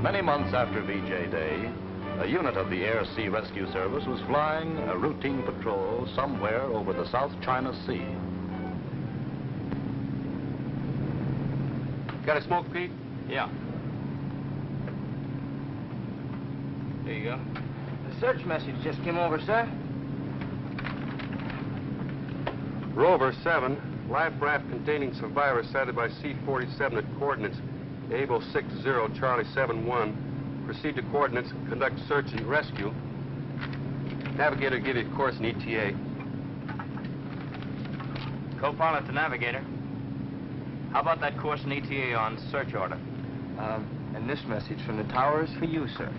Many months after VJ Day, a unit of the Air Sea Rescue Service was flying a routine patrol somewhere over the South China Sea. Got a smoke, Pete? Yeah. There you go. The search message just came over, sir. Rover 7, life raft containing survivors sighted by C-47 at coordinates Able 60, Charlie 71. Proceed to coordinates, conduct search and rescue. Navigator give you a course in ETA. Co-pilot to navigator. How about that course in ETA on search order? And this message from the tower is for you, sir.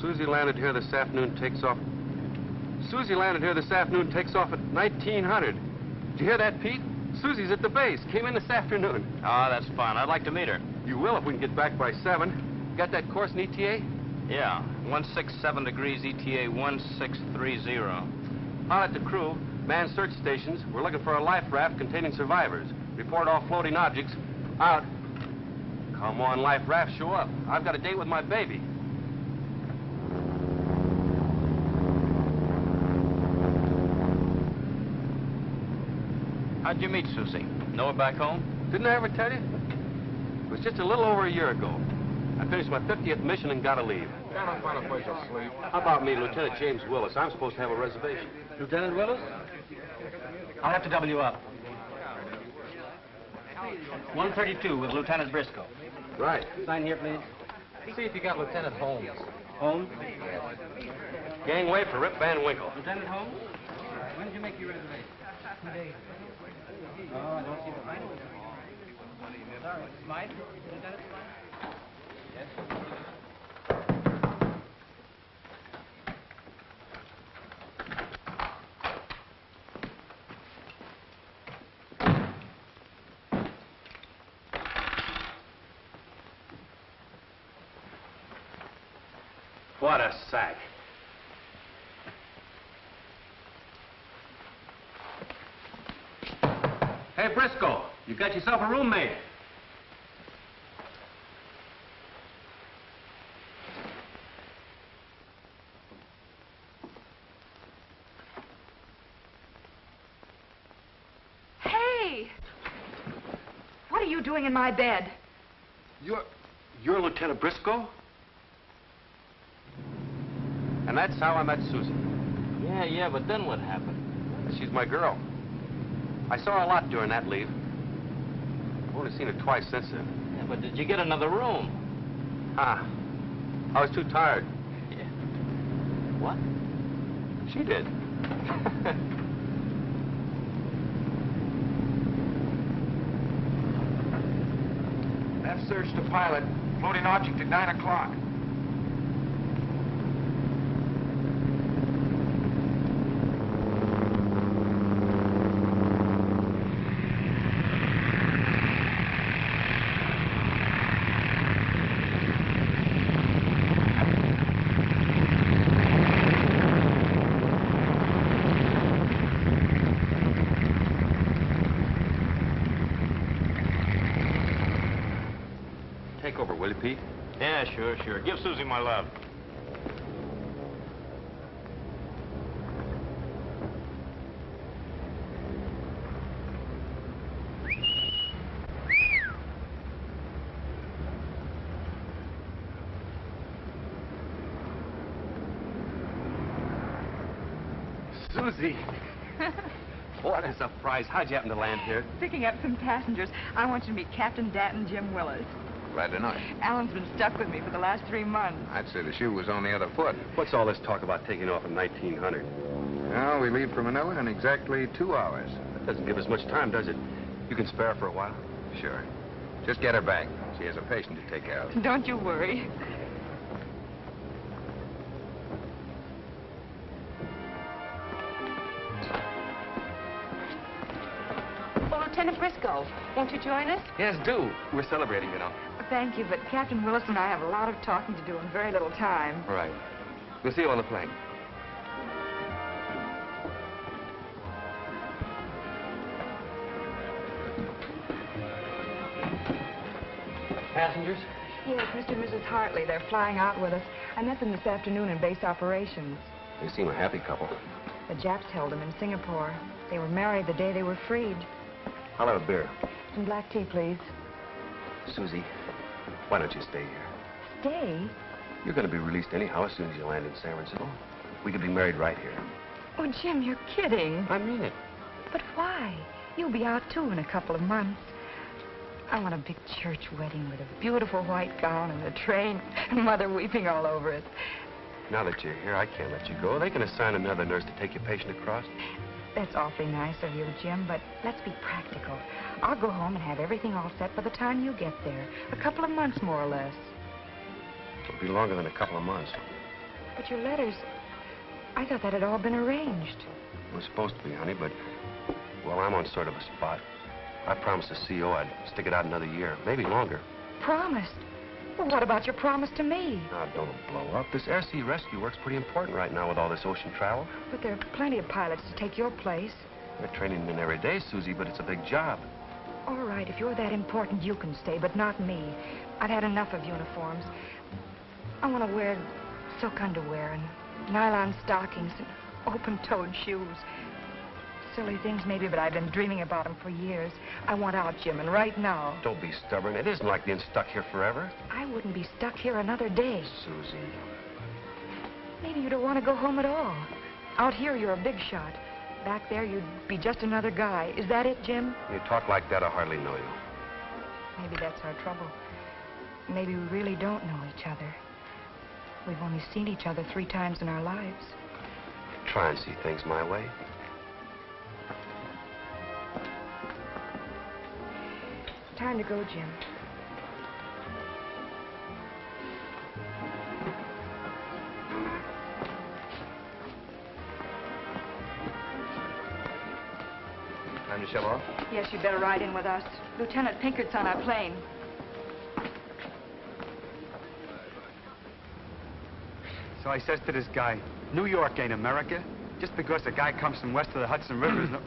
Susie landed here this afternoon, takes off. Susie landed here this afternoon, takes off at 1900. Did you hear that, Pete? Susie's at the base. Came in this afternoon. Oh, that's fine. I'd like to meet her. You will if we can get back by 7. Got that course in ETA? Yeah, 167 degrees ETA 1630. Pilot to crew, man search stations. We're looking for a life raft containing survivors. Report all floating objects. Out. Come on, life raft, show up. I've got a date with my baby. How'd you meet Susie? Know her back home? Didn't I ever tell you? It was just a little over a year ago. I finished my 50th mission and got to leave. Can't find a place to sleep. How about me, Lieutenant James Willis? I'm supposed to have a reservation. Lieutenant Willis? I'll have to double you up. 132 with Lieutenant Briscoe. Right. Sign here, please. See if you got Lieutenant Holmes. Holmes? Gangway for Rip Van Winkle. Lieutenant Holmes? When did you make your reservation? 2 days. Oh, I don't see the sign. Sorry, Smythe? Lieutenant Smythe? Yes. What a sack. Hey, Briscoe, you got yourself a roommate. Hey! What are you doing in my bed? You're Lieutenant Briscoe? And that's how I met Susie. Yeah, but then what happened? She's my girl. I saw her a lot during that leave. I've only seen her twice since then. Yeah, but did you get another room? I was too tired. Yeah. What? She did. That search to pilot. Floating object at 9 o'clock. Take over, will you, Pete? Yeah, sure. Give Susie my love. Susie! What a surprise. How'd you happen to land here? Picking up some passengers. I want you to meet Captain Danton, Jim Willis. Glad to know you. Alan's been stuck with me for the last 3 months. I'd say the shoe was on the other foot. What's all this talk about taking off in 1900? Well, we leave for Manila in exactly 2 hours. That doesn't give us much time, does it? You can spare her for a while? Sure. Just get her back. She has a patient to take care of. Don't you worry. Well, Lieutenant Briscoe, won't you join us? Yes, do. We're celebrating, you know. Thank you, but Captain Willis and I have a lot of talking to do and very little time. All right. We'll see you on the plane. Passengers, Yes, Mr. and Mrs. Hartley. They're flying out with us. I met them this afternoon in base operations. They seem a happy couple. The Japs held them in Singapore. They were married the day they were freed. I'll have a beer. Some black tea, please. Susie, why don't you stay here? Stay? You're going to be released anyhow as soon as you land in San Francisco. We could be married right here. Oh, Jim, you're kidding. I mean it. But why? You'll be out, too, in a couple of months. I want a big church wedding with a beautiful white gown and a train and Mother weeping all over it. Now that you're here, I can't let you go. They can assign another nurse to take your patient across. That's awfully nice of you, Jim, but let's be practical. I'll go home and have everything all set by the time you get there. A couple of months, more or less. It'll be longer than a couple of months. But your letters, I thought that had all been arranged. It was supposed to be, honey, but, well, I'm on sort of a spot. I promised the CO I'd stick it out another year, maybe longer. Promised? Well, what about your promise to me? Now, don't blow up. This air-sea rescue work's pretty important right now with all this ocean travel. But there are plenty of pilots to take your place. They're training in every day, Susie, but it's a big job. All right, if you're that important, you can stay, but not me. I've had enough of uniforms. I want to wear silk underwear and nylon stockings and open-toed shoes. Silly things, maybe, but I've been dreaming about them for years. I want out, Jim, and right now. Don't be stubborn. It isn't like being stuck here forever. I wouldn't be stuck here another day. Susie. Maybe you don't want to go home at all. Out here, you're a big shot. Back there, you'd be just another guy. Is that it, Jim? You talk like that, I hardly know you. Maybe that's our trouble. Maybe we really don't know each other. We've only seen each other 3 times in our lives. Try and see things my way. Time to go, Jim. Time to shove off? Yes, you'd better ride in with us. Lieutenant Pinkert's on our plane. So I says to this guy, New York ain't America. Just because a guy comes from west of the Hudson River is no...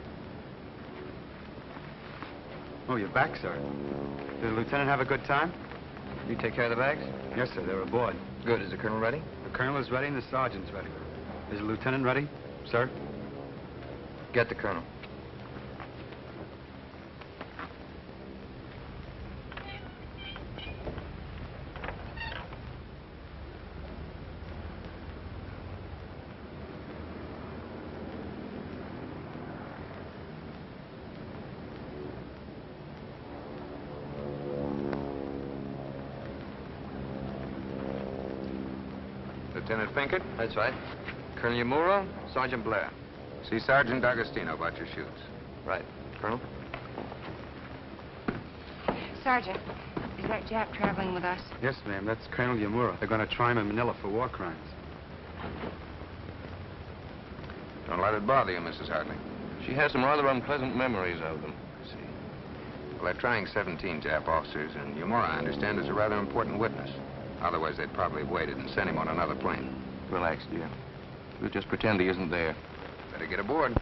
Oh, you're back, sir. Did the lieutenant have a good time? You take care of the bags? Yes, sir. They're aboard. Good. Is the colonel ready? The colonel is ready and the sergeant's ready. Is the lieutenant ready, sir? Get the colonel. Lieutenant Pinkert? That's right. Colonel Yamura, Sergeant Blair. See Sergeant D'Agostino about your shoes. Right. Colonel? Sergeant, is that Jap traveling with us? Yes, ma'am. That's Colonel Yamura. They're going to try him in Manila for war crimes. Don't let it bother you, Mrs. Hartley. She has some rather unpleasant memories of them. I see. Well, they're trying 17 Jap officers, and Yamura, I understand, is a rather important witness. Otherwise, they'd probably have waited and sent him on another plane. Relax, dear. We'll just pretend he isn't there. Better get aboard.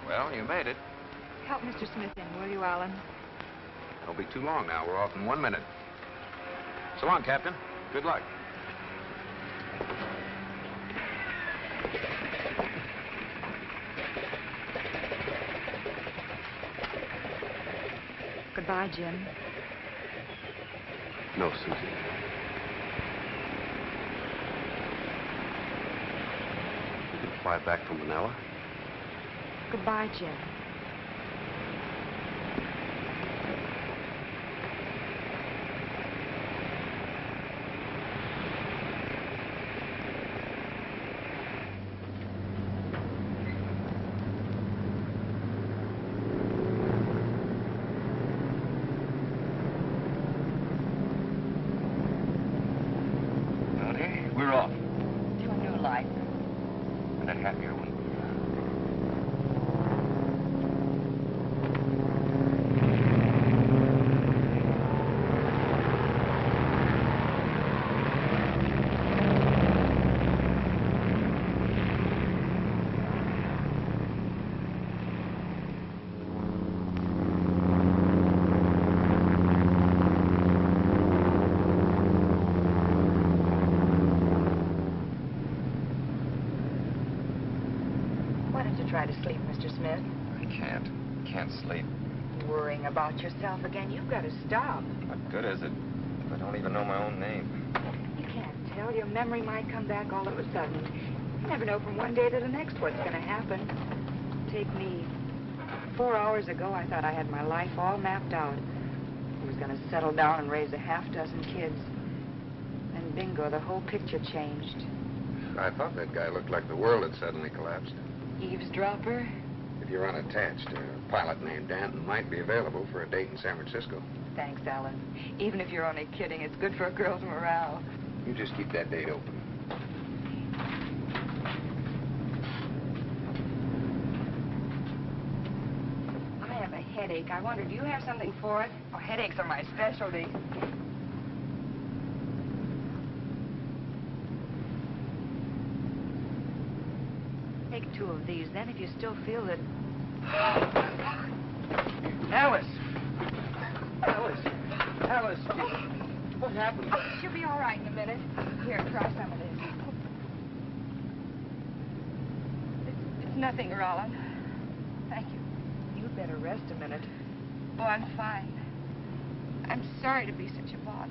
Well, you made it. Help Mr. Smith in, will you, Alan? Don't be too long now. We're off in 1 minute. So long, Captain. Good luck. Goodbye, Jim. No, Susie. You could fly back from Manila. Goodbye, Jim. We're off. To a new life. And a happier one. try to sleep, Mr. Smith. I can't. Can't sleep. Worrying about yourself again. You've got to stop. What good is it? I don't even know my own name. You can't tell. Your memory might come back all of a sudden. You never know from one day to the next what's going to happen. Take me. 4 hours ago, I thought I had my life all mapped out. I was going to settle down and raise a half dozen kids. Then bingo, the whole picture changed. I thought that guy looked like the world had suddenly collapsed. Eavesdropper? If you're unattached, a pilot named Danton might be available for a date in San Francisco. Thanks, Alan. Even if you're only kidding, it's good for a girl's morale. You just keep that date open. I have a headache. I wonder, do you have something for it? Oh, headaches are my specialty. Take 2 of these, then if you still feel it. Alice! Alice! Alice! What happened? She'll be all right in a minute. Here, try some of this. It's nothing, Rollin. Thank you. You'd better rest a minute. Oh, I'm fine. I'm sorry to be such a bother.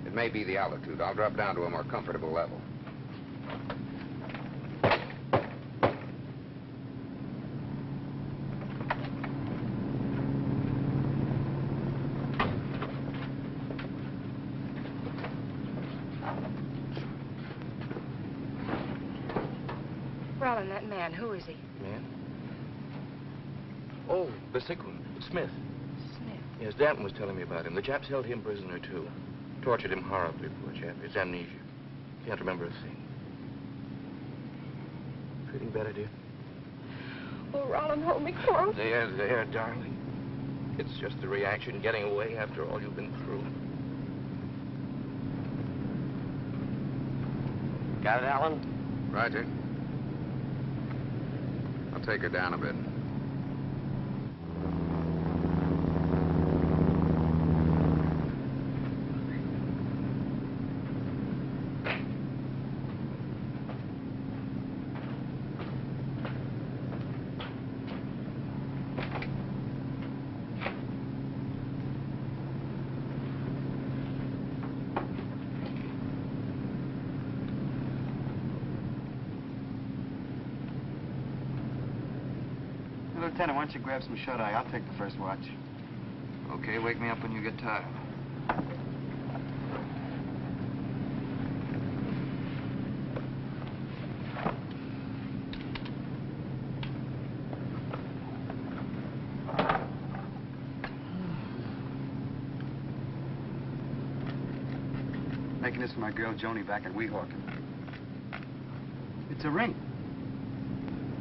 It may be the altitude. I'll drop down to a more comfortable level. Rollin, that man, who is he? Man? Oh, the sick one. Smith. Smith. Yes, Danton was telling me about him. The chaps held him prisoner, too. Tortured him horribly, poor chap. It's amnesia. Can't remember a thing. Feeling better, dear? Oh, Rollin, hold me close. There, darling. It's just the reaction getting away after all you've been through. Got it, Alan? Roger. I'll take her down a bit. Lieutenant, why don't you grab some shut-eye? I'll take the first watch. Okay, wake me up when you get tired. Making this for my girl Joni back at Weehawken. It's a ring.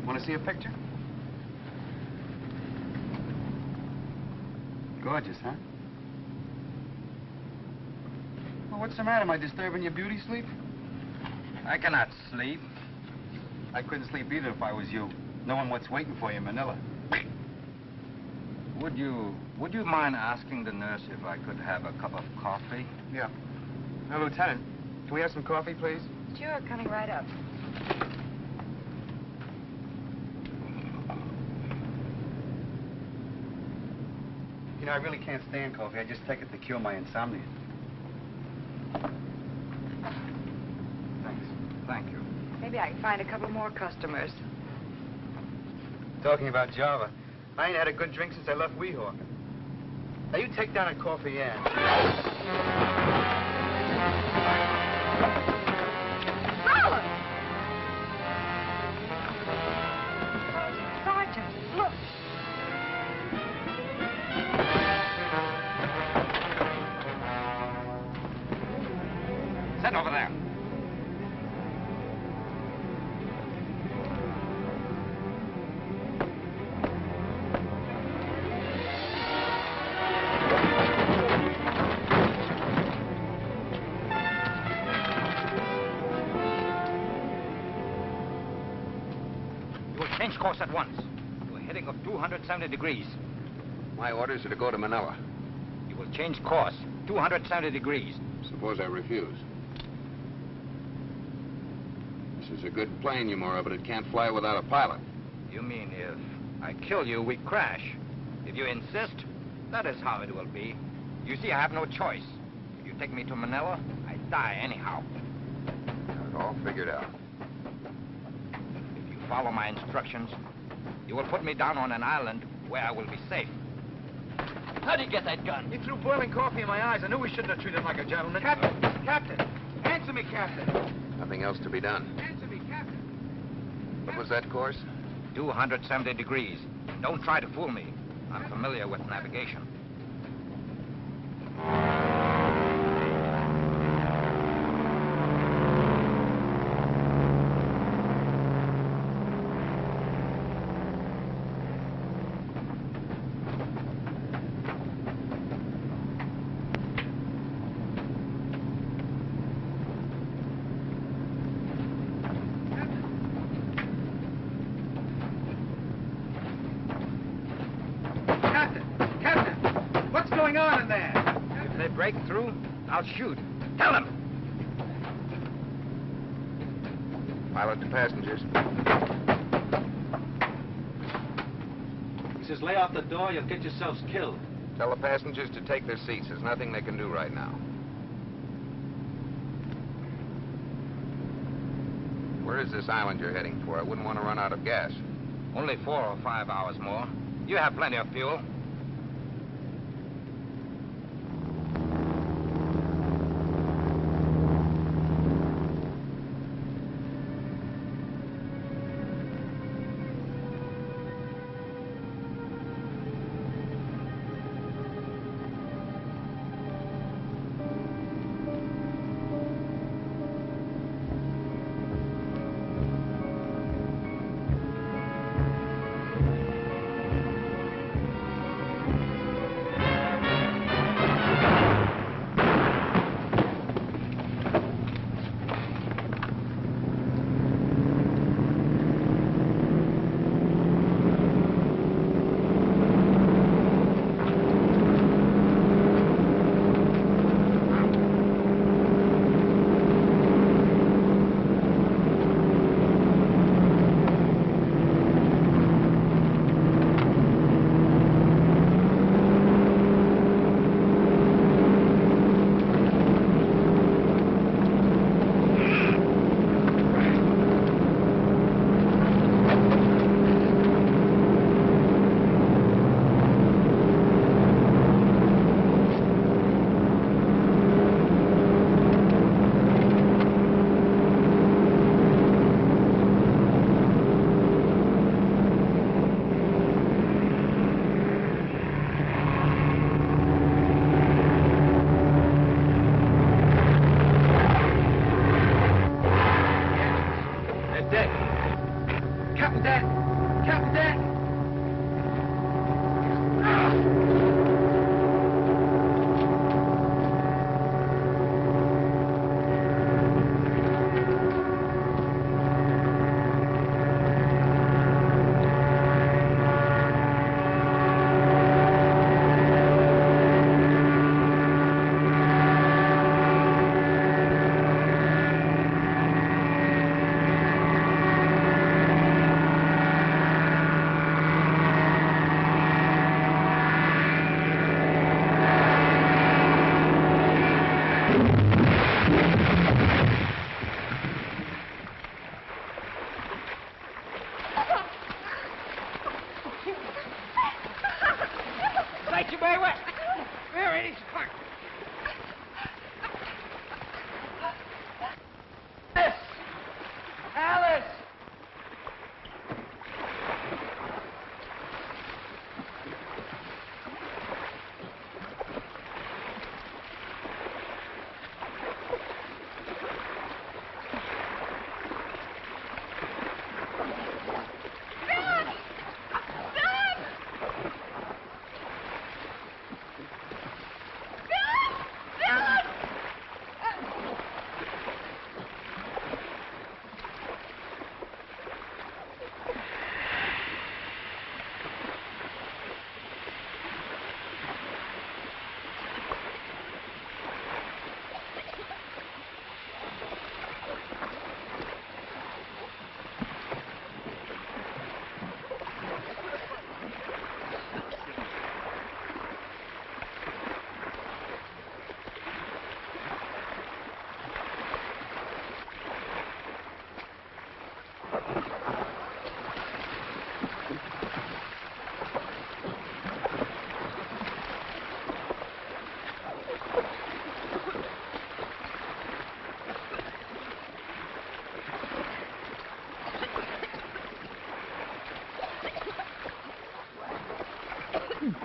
Want to see a picture? Gorgeous, huh? Well, what's the matter? Am I disturbing your beauty sleep? I cannot sleep. I couldn't sleep either if I was you, knowing what's waiting for you in Manila. Would you mind asking the nurse if I could have a cup of coffee? Yeah. Now, Lieutenant, can we have some coffee, please? Sure, coming right up. You know, I really can't stand coffee. I just take it to cure my insomnia. Thanks. Thank you. Maybe I can find a couple more customers. Talking about Java, I ain't had a good drink since I left Weehawken. Now, you take down a coffee and... Sergeant, look. Sit over there. You will change course at once. We're heading of 270 degrees. My orders are to go to Manila. You will change course, 270 degrees. Suppose I refuse. This is a good plane, Yamura, but it can't fly without a pilot. You mean if I kill you, we crash? If you insist, that is how it will be. You see, I have no choice. If you take me to Manila, I die anyhow. Got it all figured out. If you follow my instructions, you will put me down on an island where I will be safe. How did you get that gun? He threw boiling coffee in my eyes. I knew we shouldn't have treated him like a gentleman. Captain! Captain! Answer me, Captain! Nothing else to be done. Answer me, Captain! What was that course? 270 degrees. Don't try to fool me. I'm familiar with navigation. Break through, I'll shoot. Tell him! Pilot to passengers. He says, lay off the door, you'll get yourselves killed. Tell the passengers to take their seats. There's nothing they can do right now. Where is this island you're heading for? I wouldn't want to run out of gas. Only 4 or 5 hours more. You have plenty of fuel. Looks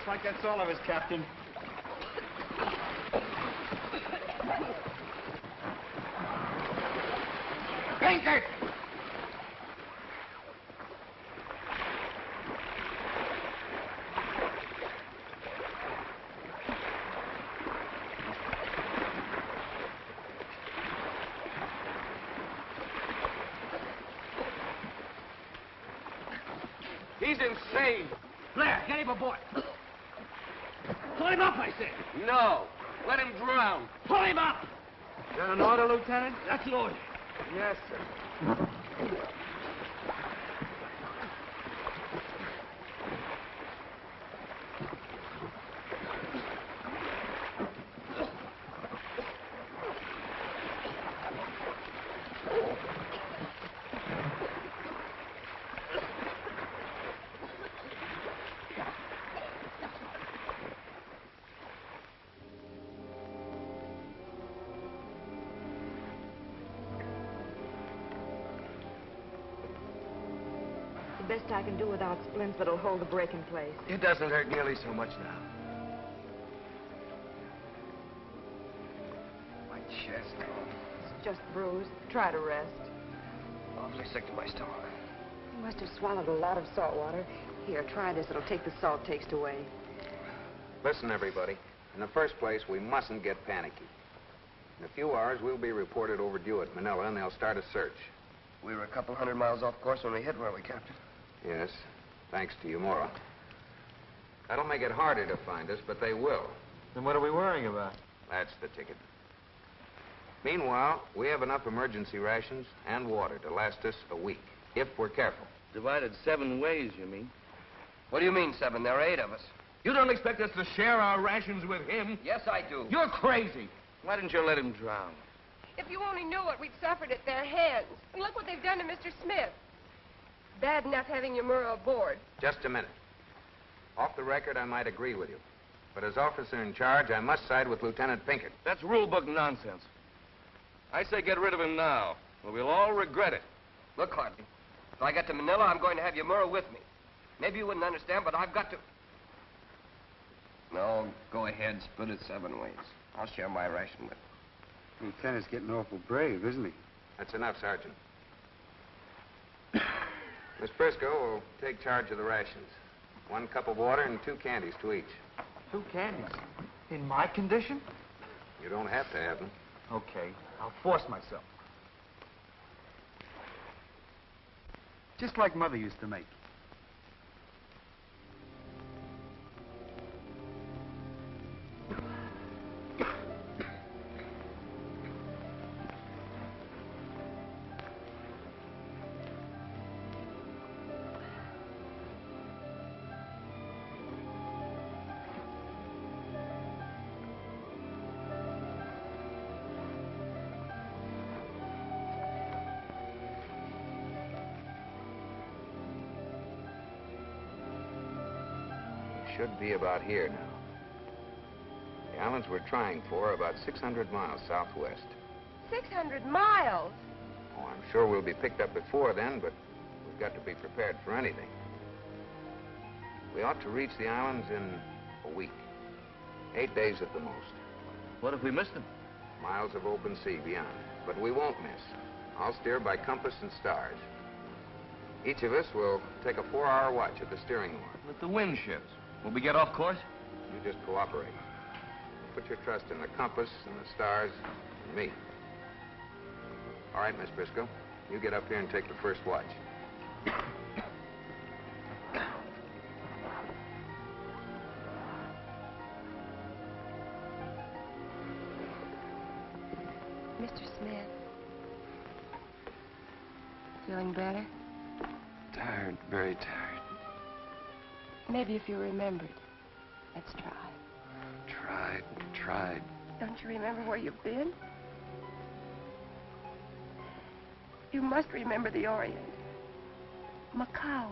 like that's all of us, Captain. Pinkert! He's insane. Blair, get him aboard. Pull him up, I said. No. Let him drown. Pull him up! Is that an order, Lieutenant? That's an order. Yes, sir. The best I can do without splints that'll hold the break in place. It doesn't hurt nearly so much now. My chest. It's just bruised. Try to rest. Awfully sick to my stomach. You must have swallowed a lot of salt water. Here, try this. It'll take the salt taste away. Listen, everybody. In the first place, we mustn't get panicky. In a few hours, we'll be reported overdue at Manila, and they'll start a search. We were a couple 100 miles off course when we hit, weren't we, Captain? Yes, thanks to Yamura. That'll make it harder to find us, but they will. Then what are we worrying about? That's the ticket. Meanwhile, we have enough emergency rations and water to last us a week, if we're careful. Divided 7 ways, you mean? What do you mean, 7? There are 8 of us. You don't expect us to share our rations with him? Yes, I do. You're crazy. Why didn't you let him drown? If you only knew what we'd suffered at their hands. And look what they've done to Mr. Smith. Bad enough having Yamura aboard. Just a minute. Off the record, I might agree with you. But as officer in charge, I must side with Lieutenant Pinkert. That's rule book nonsense. I say get rid of him now, or we'll all regret it. Look, Hartley, if I get to Manila, I'm going to have Yamura with me. Maybe you wouldn't understand, but I've got to... No, go ahead, split it 7 ways. I'll share my ration with you. Lieutenant's getting awful brave, isn't he? That's enough, Sergeant. Miss Briscoe will take charge of the rations. 1 cup of water and 2 candies to each. 2 candies? In my condition? You don't have to have them. Okay, I'll force myself. Just like Mother used to make. Should be about here now. The islands we're trying for are about 600 miles southwest. 600 miles? Oh, I'm sure we'll be picked up before then, but we've got to be prepared for anything. We ought to reach the islands in a week. 8 days at the most. What if we miss them? Miles of open sea beyond. But we won't miss. I'll steer by compass and stars. Each of us will take a 4-hour watch at the steering oar. If the wind shifts, will we get off course? You just cooperate. Put your trust in the compass and the stars and me. All right, Miss Briscoe. You get up here and take the first watch. Mr. Smith. Feeling better? Tired, very tired. Maybe if you remembered. Let's try. Tried. Don't you remember where you've been? You must remember the Orient. Macau.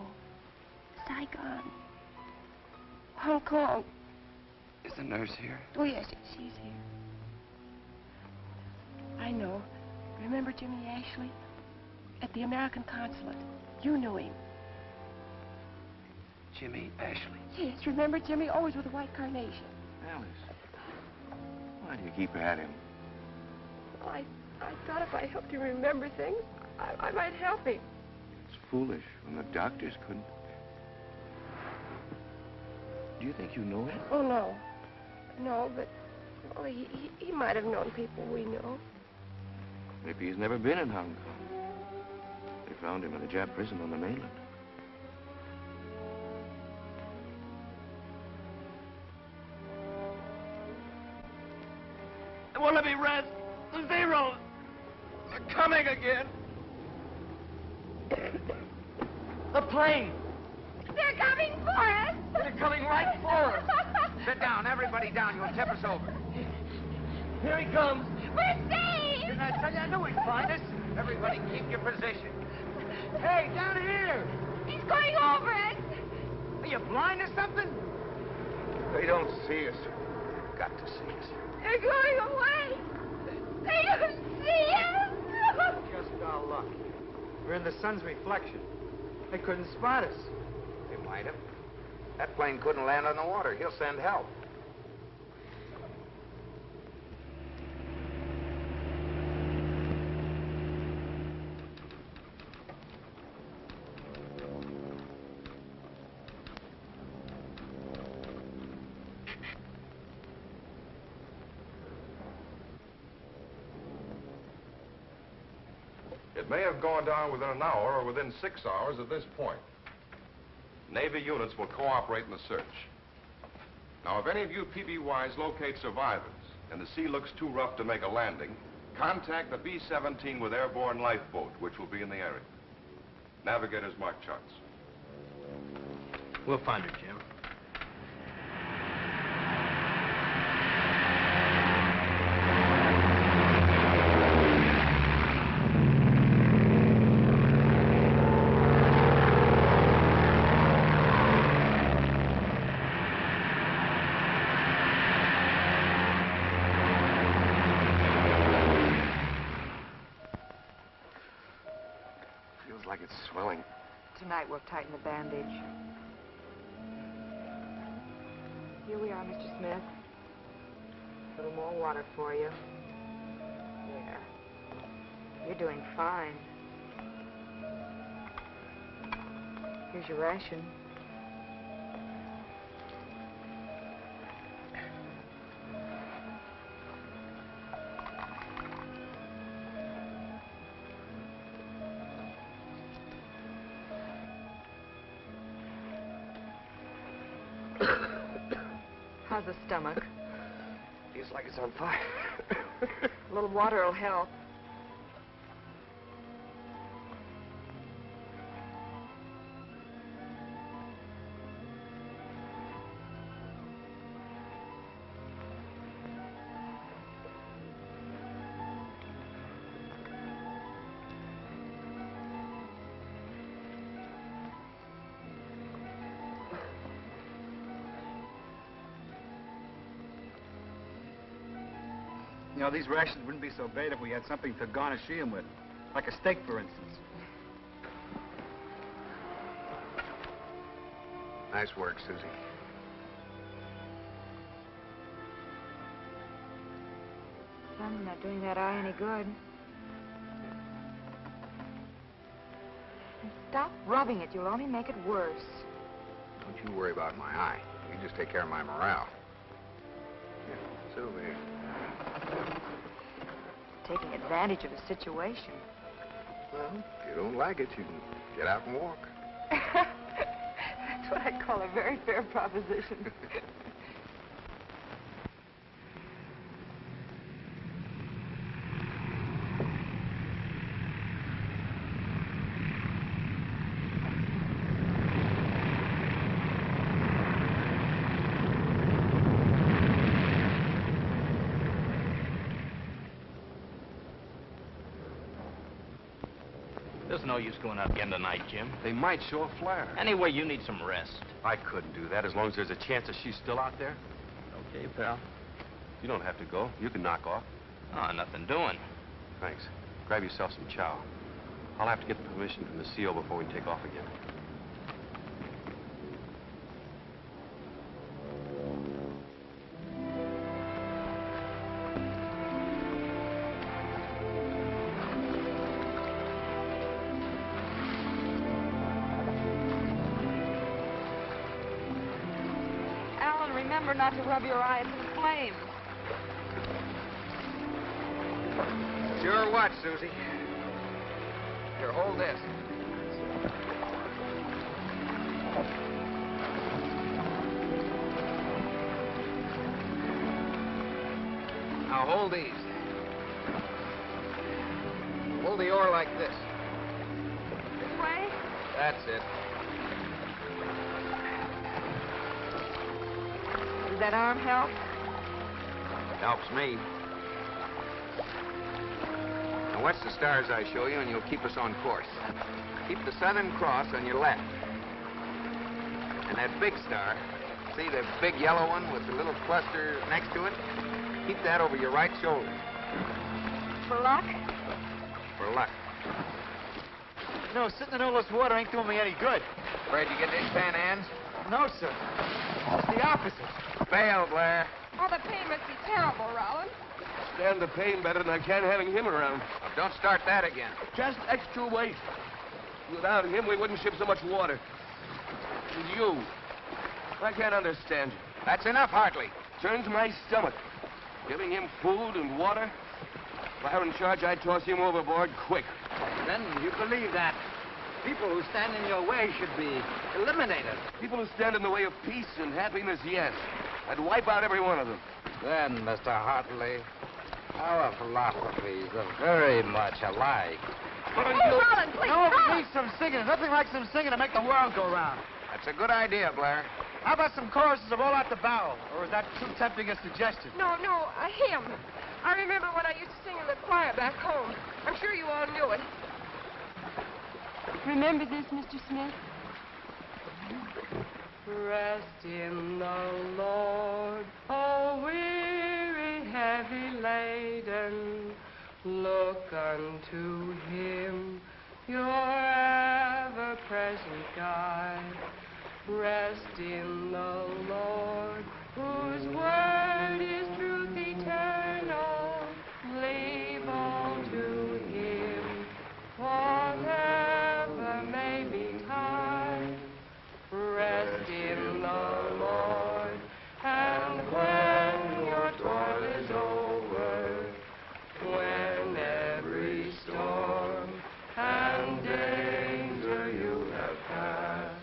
Saigon. Hong Kong. Is the nurse here? Oh, yes, she's here. I I know. Remember Jimmy Ashley? At the American consulate. You knew him. Jimmy Ashley. Yes, remember Jimmy? Always with a white carnation. Alice, why do you keep at him? Well, I thought if I helped him remember things, I might help him. It's foolish when the doctors couldn't. Do you think you know him? Oh, no. No, but, well, he might have known people we know. Maybe he's never been in Hong Kong. They found him in a Jap prison on the mainland. They won't let me rest. The Zeros. They're coming again. The plane. They're coming for us. They're coming right for us. Sit down, everybody down. You'll tip us over. Here he comes. We're saved. Didn't I tell you I knew he'd find us? Everybody keep your position. Hey, down here. He's going over us. Are you blind or something? They don't see us. Got to see us. They're going away. They don't see us. Just our luck. We're in the sun's reflection. They couldn't spot us. They might have. That plane couldn't land on the water. He'll send help. It may have gone down within an hour or within 6 hours at this point. Navy units will cooperate in the search. Now, if any of you PBYs locate survivors and the sea looks too rough to make a landing, contact the B-17 with airborne lifeboat, which will be in the area. Navigators mark charts. We'll find her, Jim. Like it's swelling. Tonight we'll tighten the bandage. Here we are, Mr. Smith. A little more water for you. There. You're doing fine. Here's your ration. How's the stomach? Feels like it's on fire. A little water will help. You know, these rations wouldn't be so bad if we had something to garnish them with. Like a steak, for instance. Nice work, Susie. I'm not doing that eye any good. Stop rubbing it. You'll only make it worse. Don't you worry about my eye. You just take care of my morale. Here, sit over here. Taking advantage of the situation. Well, if you don't like it, you can get out and walk. That's what I call a very fair proposition. There's no use going out again tonight, Jim. They might show a flare. Anyway, you need some rest. I couldn't do that as long as there's a chance that she's still out there. Okay, pal. You don't have to go. You can knock off. Oh, nothing doing. Thanks. Grab yourself some chow. I'll have to get permission from the CO before we take off again. Alan, remember not to rub your eyes in flames. Sure what, Susie? Here, hold this. Now hold these. Hold the oar like this. This way? That's it. Does that arm help? Helps me. Now watch the stars I show you, and you'll keep us on course. Keep the Southern Cross on your left. And that big star, see the big yellow one with the little cluster next to it? Keep that over your right shoulder. For luck? For luck. You know, sitting in all this water ain't doing me any good. Afraid you get these tan hands? No, sir. Just the opposite. Fail, Blair. Oh, the pain must be terrible, Rollin. Stand the pain better than I can having him around. Now, don't start that again. Just extra weight. Without him, we wouldn't ship so much water. And you. I can't understand you. That's enough, Hartley. Turns my stomach. Giving him food and water. If I were in charge, I'd toss him overboard quick. Then you believe that people who stand in your way should be eliminated. People who stand in the way of peace and happiness, yes. I'd wipe out every one of them. Then, Mr. Hartley, our philosophies are very much alike. Oh, Rollin, please, No, stop! we need some singing. Nothing like some singing to make the world go round. That's a good idea, Blair. How about some choruses of All Out the Barrel? Or is that too tempting a suggestion? No, a hymn. I remember when I used to sing in the choir back home. I'm sure you all knew it. Remember this, Mr. Smith? Rest in the Lord, O weary, heavy laden. Look unto him, your ever-present guide. Rest in the Lord, whose word is truth eternal. Leave all to him, whatever may betide. Rest in the Lord, and when your toil is over, when every storm and danger you have passed,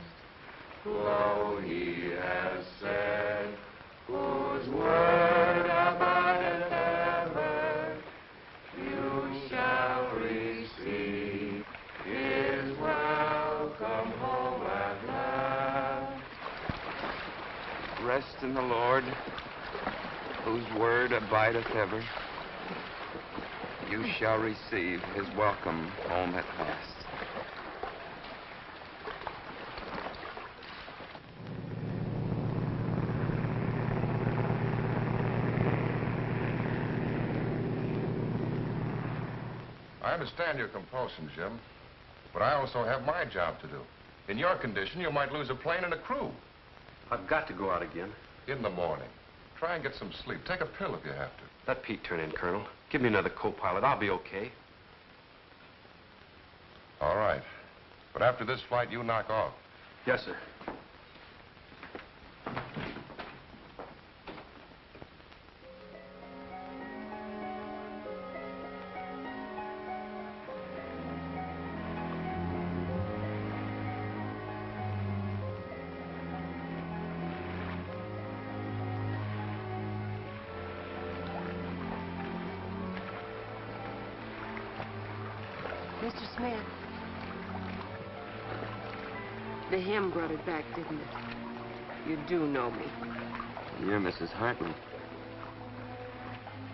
lo, he has said, whose word abideth ever, you shall receive his welcome home at last. Rest in the Lord, whose word abideth ever. You shall receive his welcome home at last. I understand your compulsion, Jim, but I also have my job to do. In your condition, you might lose a plane and a crew. I've got to go out again. In the morning. Try and get some sleep. Take a pill if you have to. Let Pete turn in, Colonel. Give me another co-pilot. I'll be okay. All right. But after this flight, you knock off. Yes, sir. Mr. Smith, the hymn brought it back, didn't it? You do know me. You're Mrs. Hartley.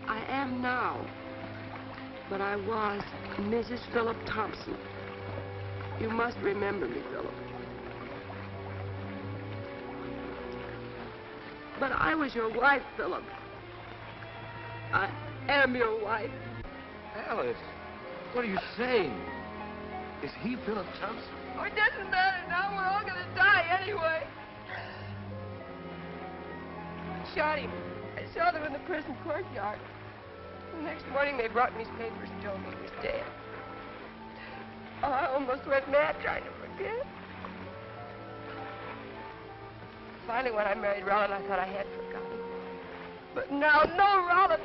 I am now, but I was Mrs. Philip Thompson. You must remember me, Philip. But I was your wife, Philip. I am your wife. Alice. What are you saying? Is he Philip Thompson? Oh, it doesn't matter now. We're all gonna die anyway. I shot him. I saw them in the prison courtyard. The next morning they brought me his papers and told me he was dead. Oh, I almost went mad trying to forget. Finally, when I married Rollin, I thought I had forgotten. But now, no, Rollin.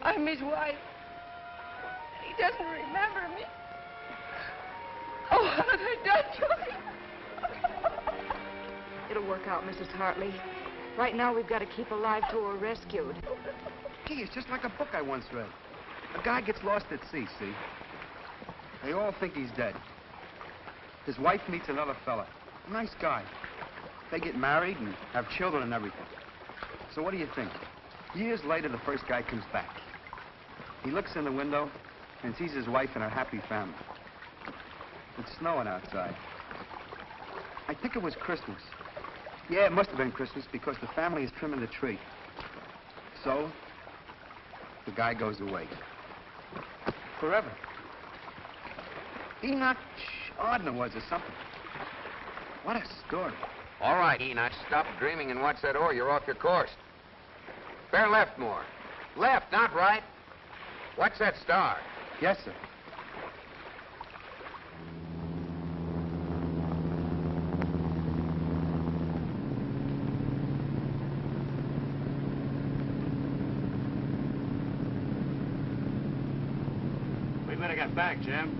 I'm his wife. He doesn't remember me. Oh, what have I done to him? It'll work out, Mrs. Hartley. Right now, we've got to keep alive till we're rescued. Gee, it's just like a book I once read. A guy gets lost at sea, see? They all think he's dead. His wife meets another fella. A nice guy. They get married and have children and everything. So what do you think? Years later, the first guy comes back. He looks in the window and sees his wife and her happy family. It's snowing outside. I think it was Christmas. Yeah, it must have been Christmas because the family is trimming the tree. So, the guy goes away. Forever. Enoch Ardner was or something. What a story. All right, Enoch, stop dreaming and watch that oar. You're off your course. Bear left more. Left, not right. Watch that star. Yes, sir. We better get back, Jim.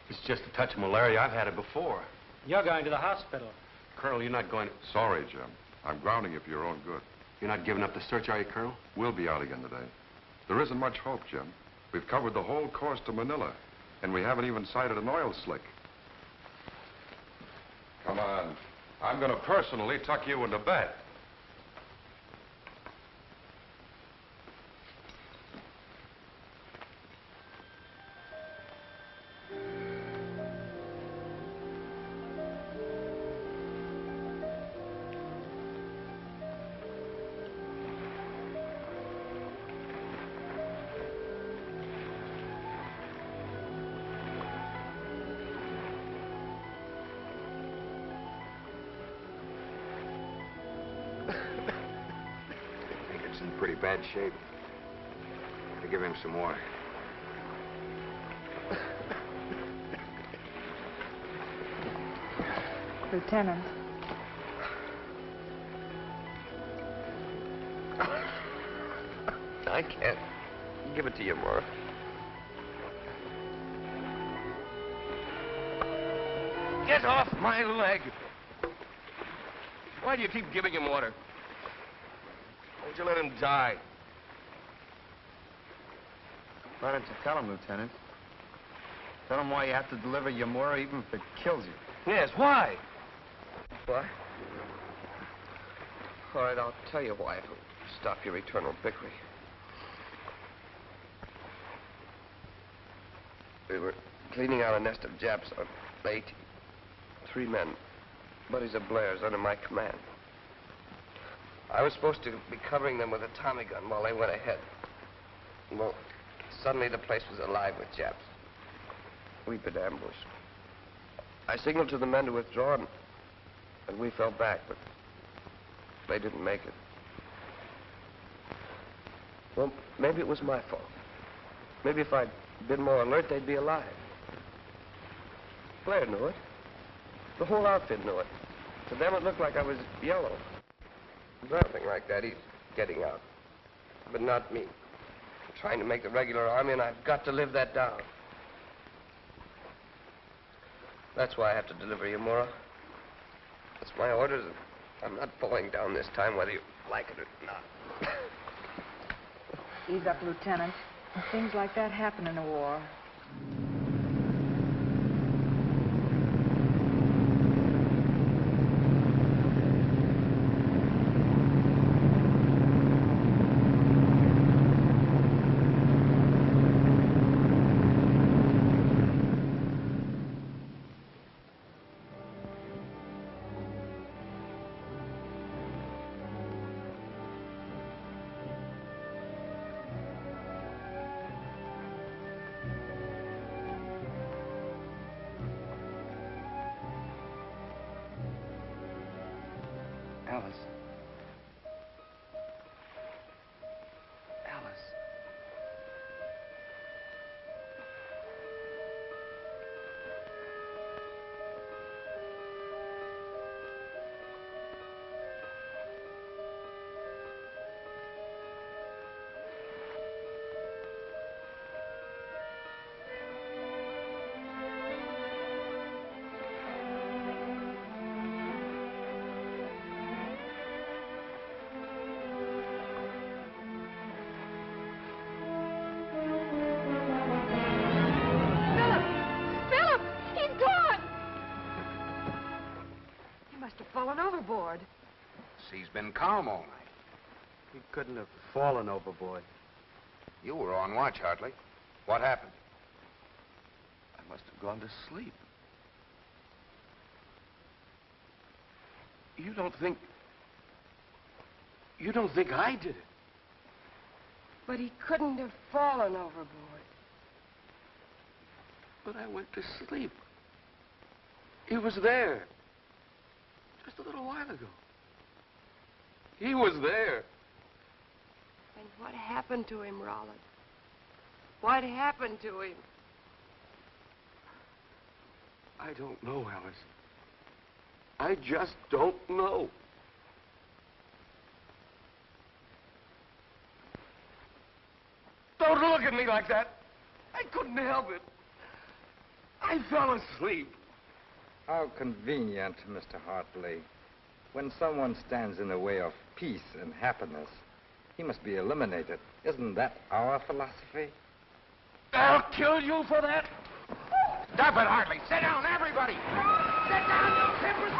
It's just a touch of malaria. I've had it before. You're going to the hospital. Colonel, you're not going to... Sorry, Jim. I'm grounding you for your own good. You're not giving up the search, are you, Colonel? We'll be out again today. There isn't much hope, Jim. We've covered the whole course to Manila, and we haven't even sighted an oil slick. Come on. I'm going to personally tuck you into bed. In pretty bad shape. To give him some water. Lieutenant. I can't give it to you, Yamura. Get off my leg! Why do you keep giving him water? Why don't you let him die? Why don't you tell him, Lieutenant? Tell him why you have to deliver Yamura even if it kills you. Yes, why? Why? All right, I'll tell you why. It'll stop your eternal bickering. We were cleaning out a nest of Japs on late. 3 men, buddies of Blair's, under my command. I was supposed to be covering them with a Tommy gun while they went ahead. Well, suddenly the place was alive with Japs. We'd been ambushed. I signaled to the men to withdraw, and we fell back, but they didn't make it. Well, maybe it was my fault. Maybe if I'd been more alert, they'd be alive. Blair knew it. The whole outfit knew it. To them, it looked like I was yellow. Nothing like that. He's getting out. But not me. I'm trying to make the regular army, and I've got to live that down. That's why I have to deliver Yamura. That's my orders, and I'm not falling down this time, whether you like it or not. Ease up, Lieutenant. Things like that happen in a war. Alice. Alice. Fallen overboard. Sea's been calm all night. He couldn't have fallen overboard. You were on watch, Hartley. What happened? I must have gone to sleep. You don't think I did it? But he couldn't have fallen overboard. But I went to sleep. He was there. Just a little while ago. He was there. And what happened to him, Rollin? What happened to him? I don't know, Alice. I just don't know. Don't look at me like that. I couldn't help it. I fell asleep. How convenient, Mr. Hartley. When someone stands in the way of peace and happiness, he must be eliminated. Isn't that our philosophy? I'll kill you for that. Stop it, Hartley. Sit down, everybody. Sit down, you timbers.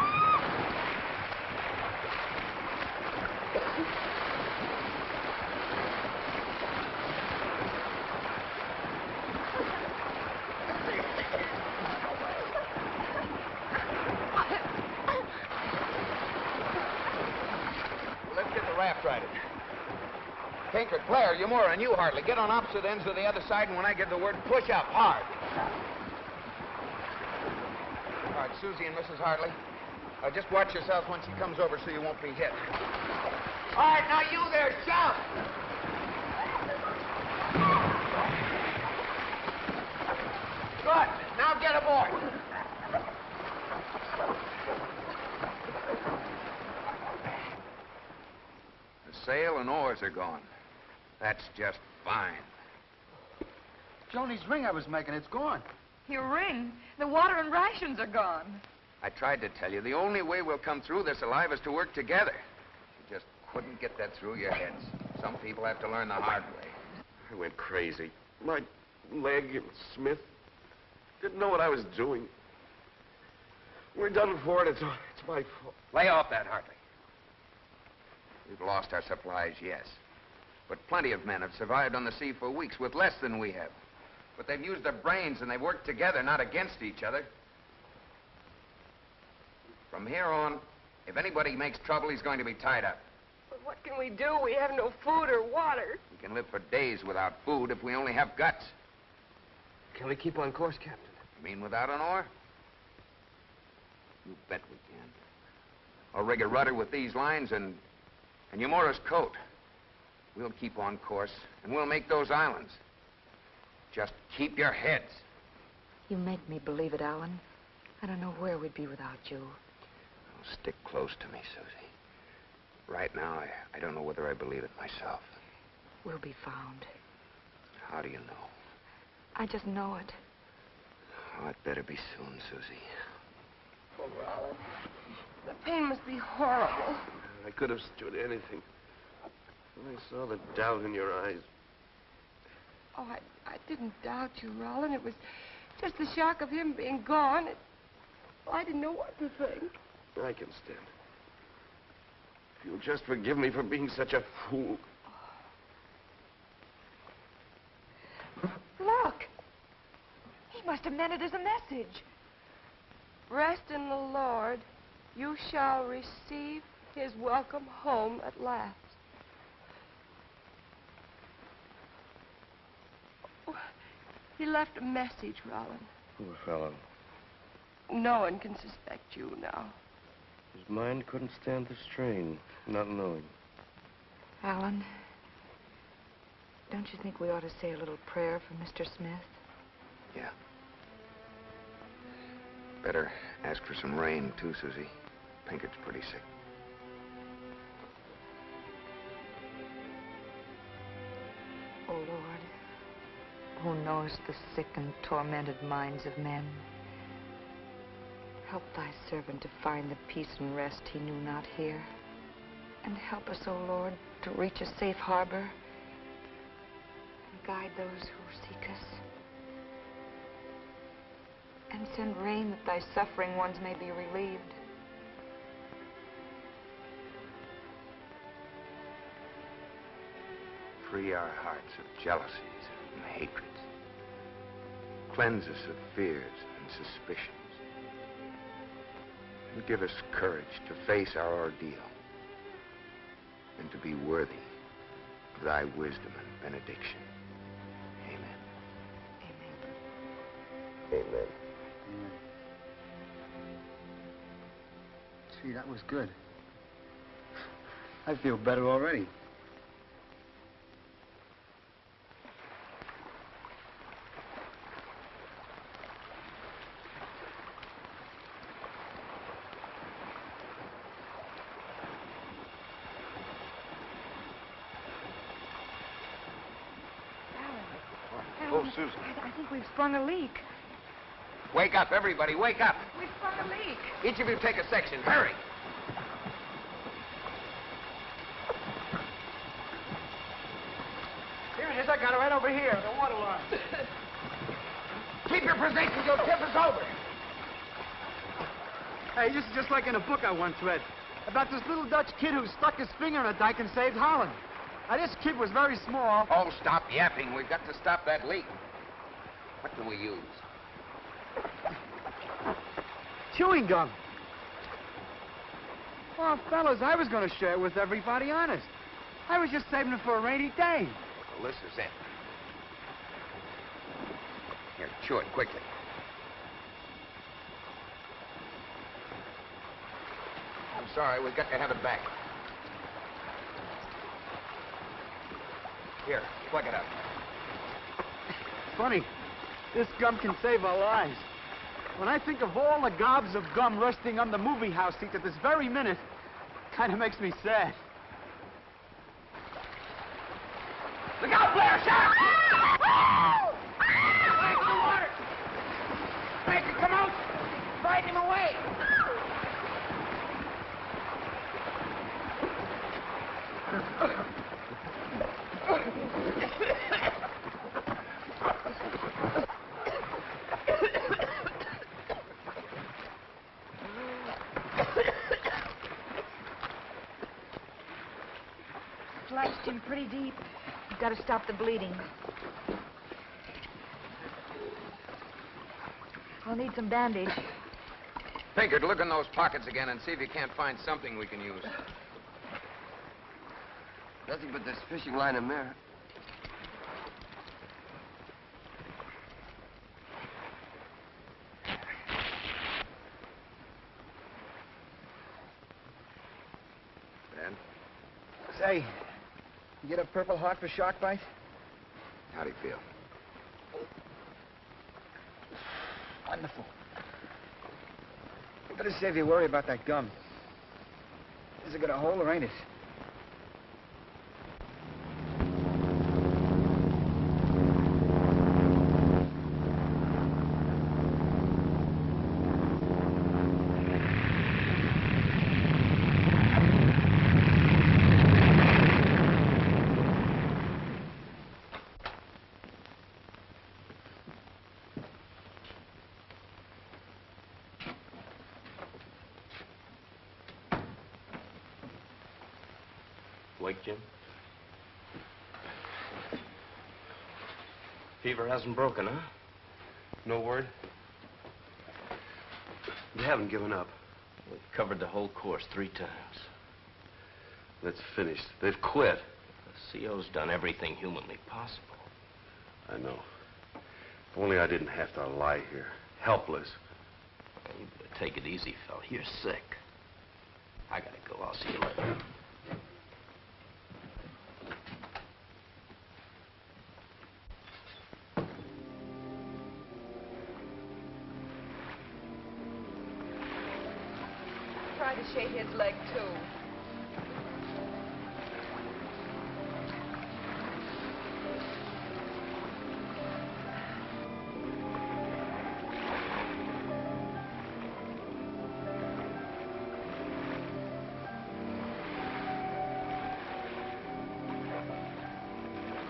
Raft rider. Pinkert, Blair, Yamura, and you, Hartley, get on opposite ends of the other side, and when I give the word, push up hard. All right, Susie and Mrs. Hartley, just watch yourselves when she comes over so you won't be hit. All right, now you there, shout! Good. Now get aboard. Sail and oars are gone. That's just fine. Joni's ring I was making, it's gone. Your ring? The water and rations are gone. I tried to tell you, the only way we'll come through this alive is to work together. You just couldn't get that through your heads. Some people have to learn the hard way. I went crazy. My leg and Smith didn't know what I was doing. We're done for it. It's my fault. Lay off that, Hartley. We've lost our supplies, yes. But plenty of men have survived on the sea for weeks with less than we have. But they've used their brains and they've worked together, not against each other. From here on, if anybody makes trouble, he's going to be tied up. But what can we do? We have no food or water. We can live for days without food if we only have guts. Can we keep on course, Captain? You mean without an oar? You bet we can. I'll rig a rudder with these lines and Yamura's coat. We'll keep on course, and we'll make those islands. Just keep your heads. You make me believe it, Alan. I don't know where we'd be without you. Well, stick close to me, Susie. Right now, I don't know whether I believe it myself. We'll be found. How do you know? I just know it. Oh, it better be soon, Susie. Oh, Rollin, the pain must be horrible. I could have stood anything. I saw the doubt in your eyes. Oh, I didn't doubt you, Rollin. It was just the shock of him being gone. I didn't know what to think. I can stand it. If you'll just forgive me for being such a fool. Look! He must have meant it as a message. Rest in the Lord. You shall receive his welcome home at last. Oh, he left a message, Rollin. Poor fellow. No one can suspect you now. His mind couldn't stand the strain, not knowing. Alan, don't you think we ought to say a little prayer for Mr. Smith? Yeah. Better ask for some rain, too, Susie. Pinkert's pretty sick. Oh, Lord, who knows the sick and tormented minds of men, help thy servant to find the peace and rest he knew not here. And help us, O Lord, to reach a safe harbor and guide those who seek us. And send rain that thy suffering ones may be relieved. Free our hearts of jealousies and hatreds. Cleanse us of fears and suspicions. And give us courage to face our ordeal and to be worthy of thy wisdom and benediction. Amen. Amen. Amen. Gee, that was good. I feel better already. Oh, Susan. I think we've sprung a leak. Wake up, everybody, wake up. We've sprung a leak. Each of you take a section. Hurry. Here it is. I got it right over here, the water line. Keep your positions, you'll tip us over. Hey, this is just like in a book I once read about this little Dutch kid who stuck his finger in a dike and saved Holland. Now, this kid was very small. Oh, stop yapping. We've got to stop that leak. What can we use? Chewing gum. Well, fellas, I was going to share it with everybody, honest. I was just saving it for a rainy day. Well, this is it. Here, chew it quickly. I'm sorry, we've got to have it back. Here, plug it up. Funny, this gum can save our lives. When I think of all the gobs of gum resting on the movie house seat at this very minute, it kind of makes me sad. Look out, Blair! Shark! Where's the water? Make it come out! Frighten him away! Sliced him pretty deep. You've got to stop the bleeding. I'll need some bandage. Pinkert, look in those pockets again and see if you can't find something we can use. Nothing but this fishing line and mirror. Ben? Say, you get a Purple Heart for shark bite? How do you feel? Wonderful. You better save your worry about that gum. Is it got a hole or ain't it? Wake, Jim? Fever hasn't broken, huh? No word? You haven't given up. We've covered the whole course 3 times. That's finished. They've quit. The CO's done everything humanly possible. I know. If only I didn't have to lie here. Helpless. You better take it easy, fella. You're sick. I gotta go. I'll see you later. Try to shave his leg, too.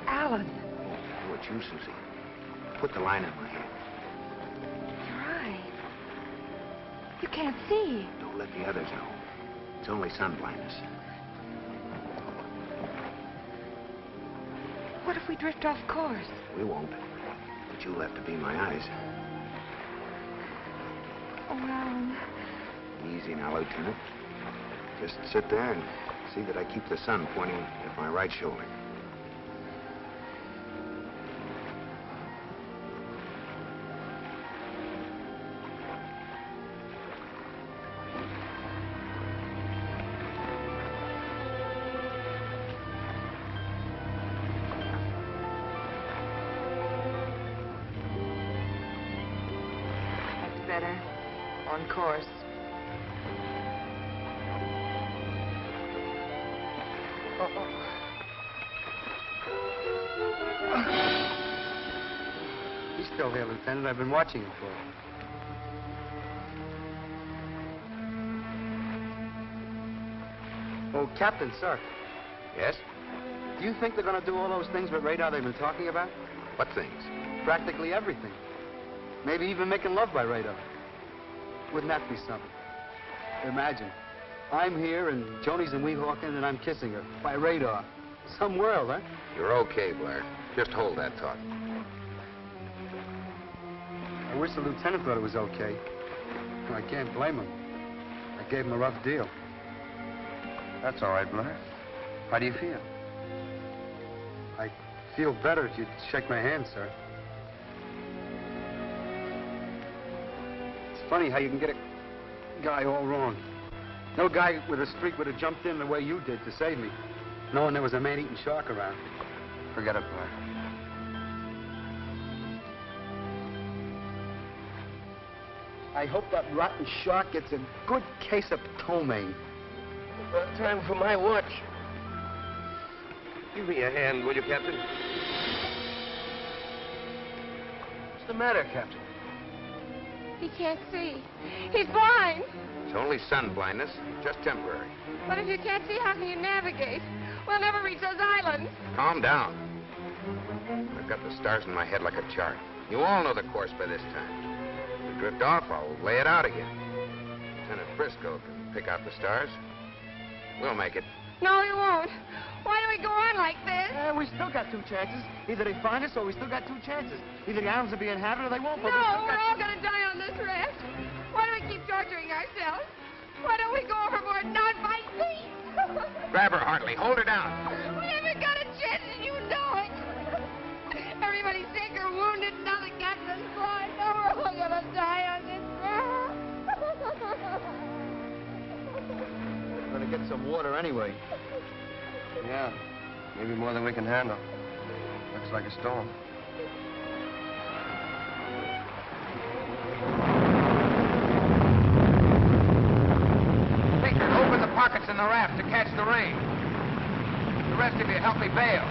Alan. Oh, it's you, Susie. Put the line in my hand. Your eye. You can't see. Don't let the others know. It's only sun blindness. What if we drift off course? We won't. But you'll have to be my eyes. Oh, Alan. Easy now, Lieutenant. Just sit there and see that I keep the sun pointing at my right shoulder. Better. On course. He's still there, Lieutenant. I've been watching him for it. Oh, Captain, sir. Yes? Do you think they're going to do all those things with radar they've been talking about? What things? Practically everything. Maybe even making love by radar. Wouldn't that be something? Imagine. I'm here, and Joni's in Weehawken, and I'm kissing her. By radar. Some world, huh? You're okay, Blair. Just hold that thought. I wish the lieutenant thought it was okay. Well, I can't blame him. I gave him a rough deal. That's all right, Blair. How do you feel? I feel better if you'd shake my hand, sir. It's funny how you can get a guy all wrong. No guy with a streak would have jumped in the way you did to save me, knowing there was a man-eating shark around. Forget it, Blair. I hope that rotten shark gets a good case of ptomaine. Time for my watch. Give me a hand, will you, Captain? What's the matter, Captain? He can't see. He's blind. It's only sun blindness, just temporary. But if you can't see, how can you navigate? We'll never reach those islands. Calm down. I've got the stars in my head like a chart. You all know the course by this time. If we drift off, I'll lay it out again. Lieutenant Briscoe can pick out the stars. We'll make it. No, he won't. Why do we go on like this? We still got two chances. Either they find us or we still got two chances. Either the islands will be inhabited or they won't. No, we're all going to die on this raft. Why do we keep torturing ourselves? Why don't we go overboard and not fight peace? Grab her, Hartley. Hold her down. We haven't got a chance and you know it. Everybody's sick or wounded. Now the captain's blind. Now we're all going to die on this raft. We're gonna get some water anyway. Yeah, maybe more than we can handle. Looks like a storm. Pinkert, open the pockets in the raft to catch the rain. The rest of you help me bail.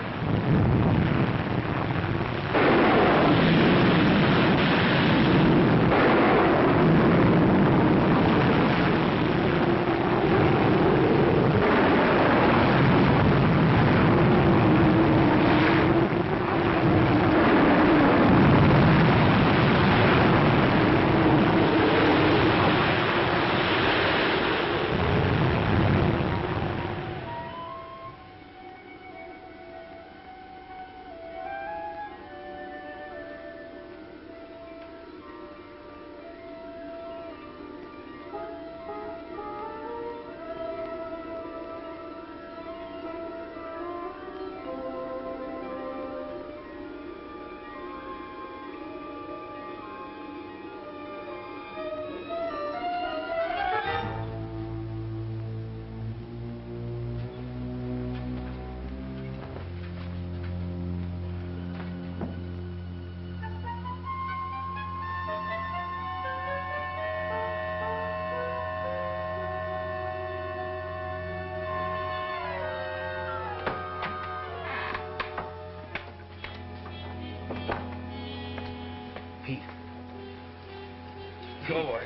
Go away.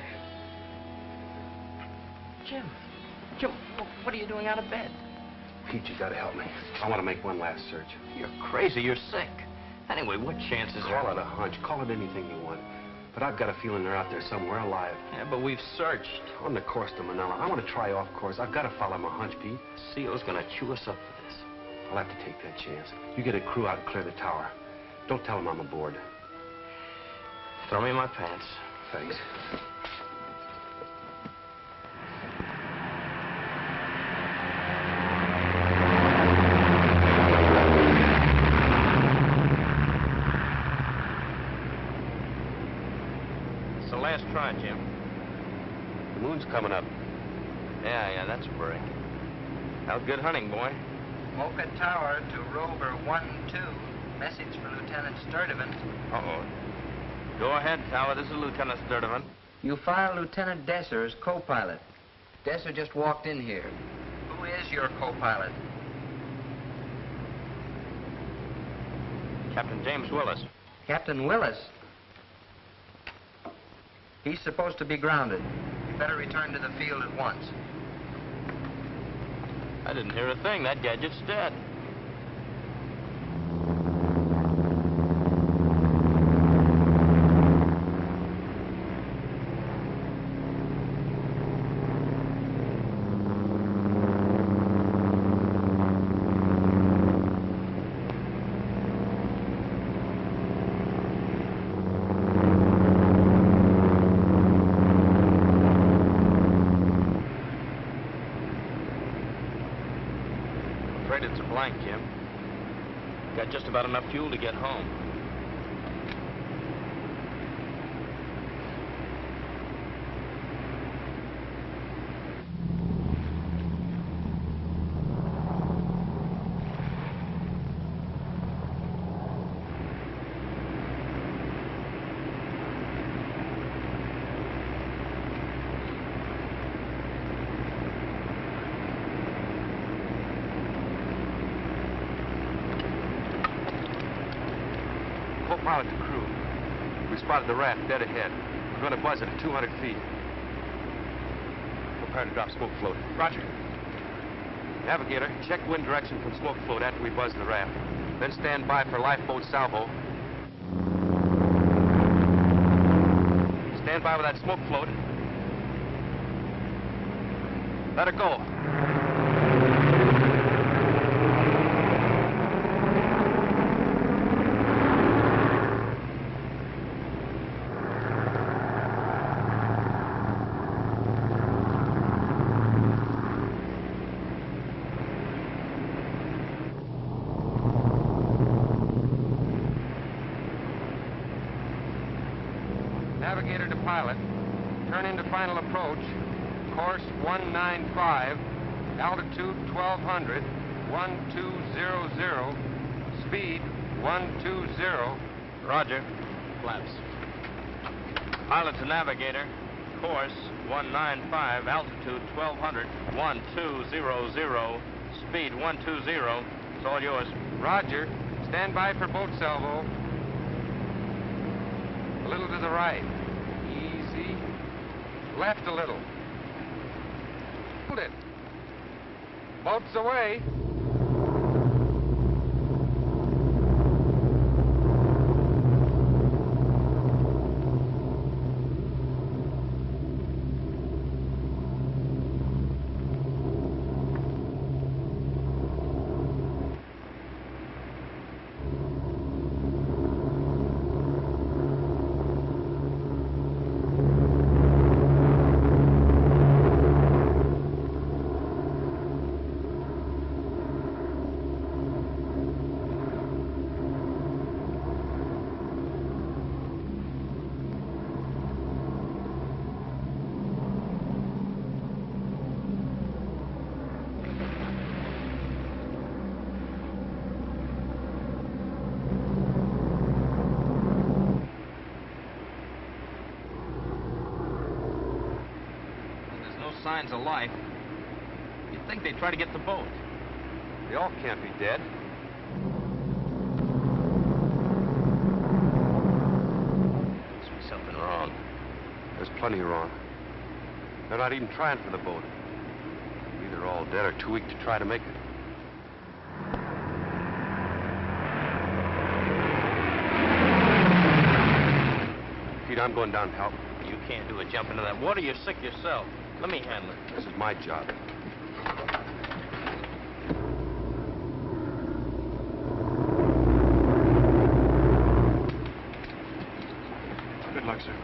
Jim, what are you doing out of bed? Pete, you gotta help me. I want to make one last search. You're crazy. You're sick. Anyway, what chances are... Call it a hunch. Call it anything you want. But I've got a feeling they're out there somewhere alive. Yeah, but we've searched. On the course to Manila. I want to try off course. I've got to follow my hunch, Pete. Seal's gonna chew us up for this. I'll have to take that chance. You get a crew out and clear the tower. Don't tell them I'm aboard. Throw me my pants. Thanks. It's the last try, Jim. The moon's coming up. Yeah, that's a break. How's good hunting, boy? Mocha Tower to Rover 1-2. Message for Lieutenant Sturdevant. Uh-oh. Go ahead, Tower. This is Lieutenant Sturdevant. You file Lieutenant Desser as co-pilot. Desser just walked in here. Who is your co-pilot? Captain James Willis. Captain Willis? He's supposed to be grounded. You better return to the field at once. I didn't hear a thing. That gadget's dead. It's a blank, Jim. Got just about enough fuel to get home. Co-pilot to crew. We spotted the raft dead ahead. We're going to buzz it at 200 feet. Prepare to drop smoke float. Roger. Navigator, check wind direction from smoke float after we buzz the raft. Then stand by for lifeboat salvo. Stand by with that smoke float. Let her go. Navigator to pilot. Turn into final approach. Course 195. Altitude 1200. 1200. Speed 120. Roger. Flaps. Pilot to navigator. Course 195. Altitude 1200. 1200. Speed 120. It's all yours. Roger. Stand by for boat salvo. A little to the right. Easy. Left a little. Hold it. Boat's away. Signs of life. You'd think they'd try to get the boat. They all can't be dead. Must be something wrong. There's plenty wrong. They're not even trying for the boat. Either all dead or too weak to try to make it. Pete, I'm going down to help. You can't do a jump into that water. You're sick yourself. Let me handle it. This is my job. Good luck, sir.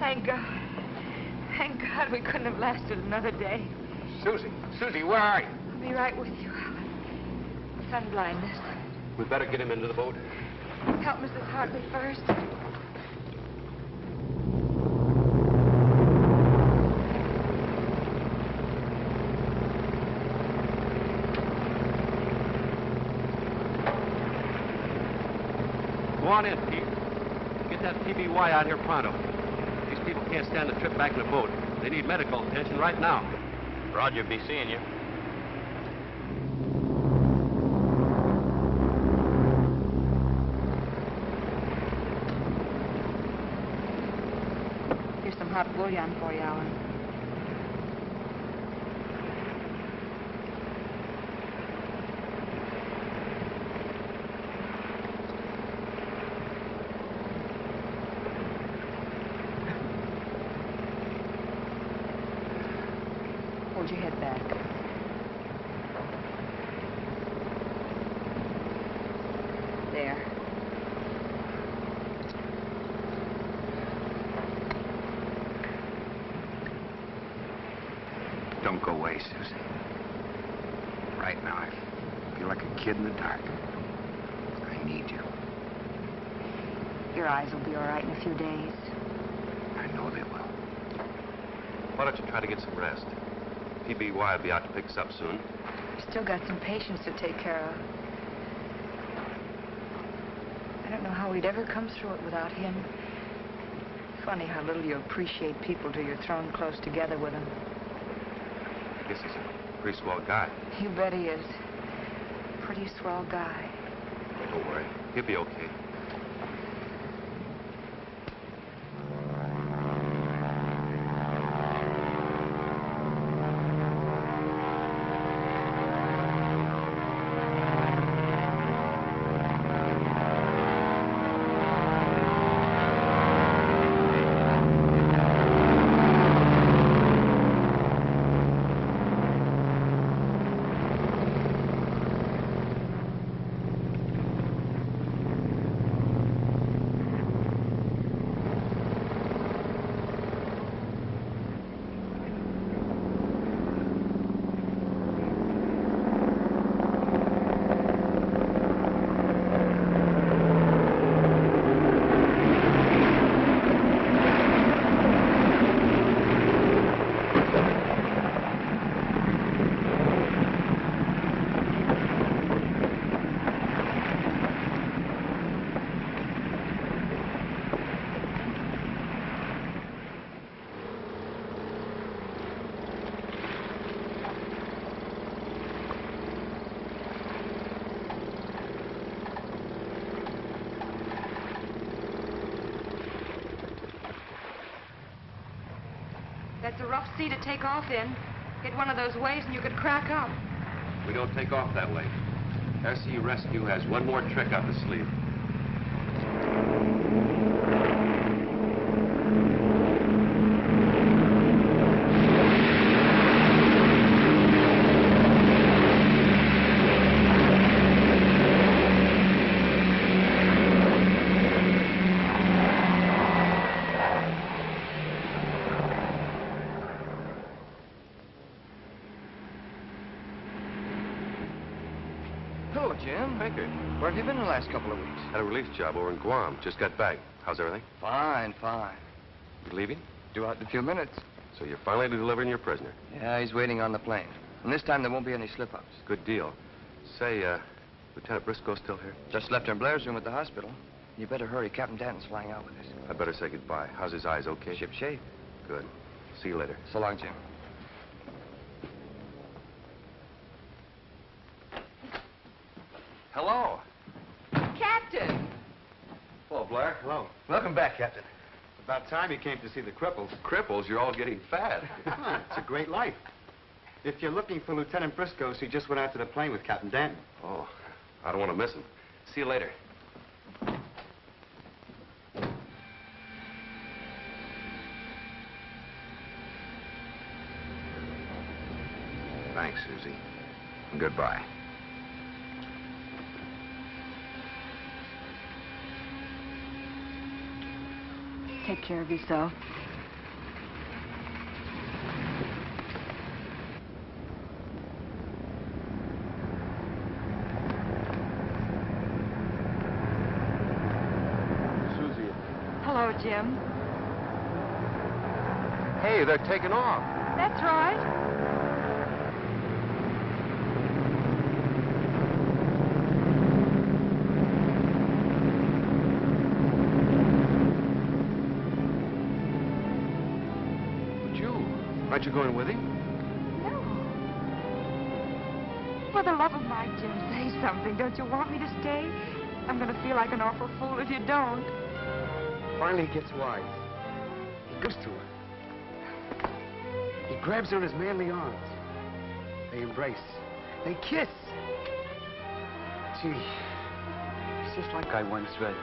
Thank God. Thank God we couldn't have lasted another day. Susie, where are you? I'll be right with you, Alan. Sun blindness. We better get him into the boat. Help Mrs. Hartley first. Go on in, Pete. Get that PBY out here pronto. These people can't stand the trip back in the boat. They need medical attention right now. Roger, be seeing you. Here's some hot bouillon for you, Alan. Hold your head back. There. Don't go away, Susie. Right now, I feel like a kid in the dark. I need you. Your eyes will be all right in a few days. I know they will. Why don't you try to get some rest? PBY will be out to pick us up soon. We've still got some patients to take care of. I don't know how we'd ever come through it without him. Funny how little you appreciate people till you're thrown close together with them. I guess he's a pretty swell guy. You bet he is. Pretty swell guy. Don't worry. He'll be okay. That's a rough sea to take off in. Hit one of those waves and you could crack up. We don't take off that way. RC Rescue has one more trick up its sleeve. Hello, Jim. Pinkert. Where have you been the last couple of weeks? Had a relief job over in Guam. Just got back. How's everything? Fine, fine. You leaving? Due out in a few minutes. So you're finally delivering your prisoner. Yeah, he's waiting on the plane. And this time there won't be any slip-ups. Good deal. Say, Lieutenant Briscoe still here? Just left her in Blair's room at the hospital. You better hurry. Captain Danton's flying out with us. I better say goodbye. How's his eyes, okay? Ship shape. Good. See you later. So long, Jim. Hello. Captain! Hello, Blair. Hello. Welcome back, Captain. About time you came to see the cripples. Cripples, you're all getting fat. It's a great life. If you're looking for Lieutenant Briscoe, he just went out to the plane with Captain Danton. Oh, I don't want to miss him. See you later. Thanks, Susie. And goodbye. Take care of yourself. Susie. Hello, Jim. Hey, they're taking off. That's right. Aren't you going with him? No. For the love of Mike, Jim, say something. Don't you want me to stay? I'm going to feel like an awful fool if you don't. Finally he gets wise. He goes to her. He grabs her in his manly arms. They embrace. They kiss. Gee, it's just like I once read.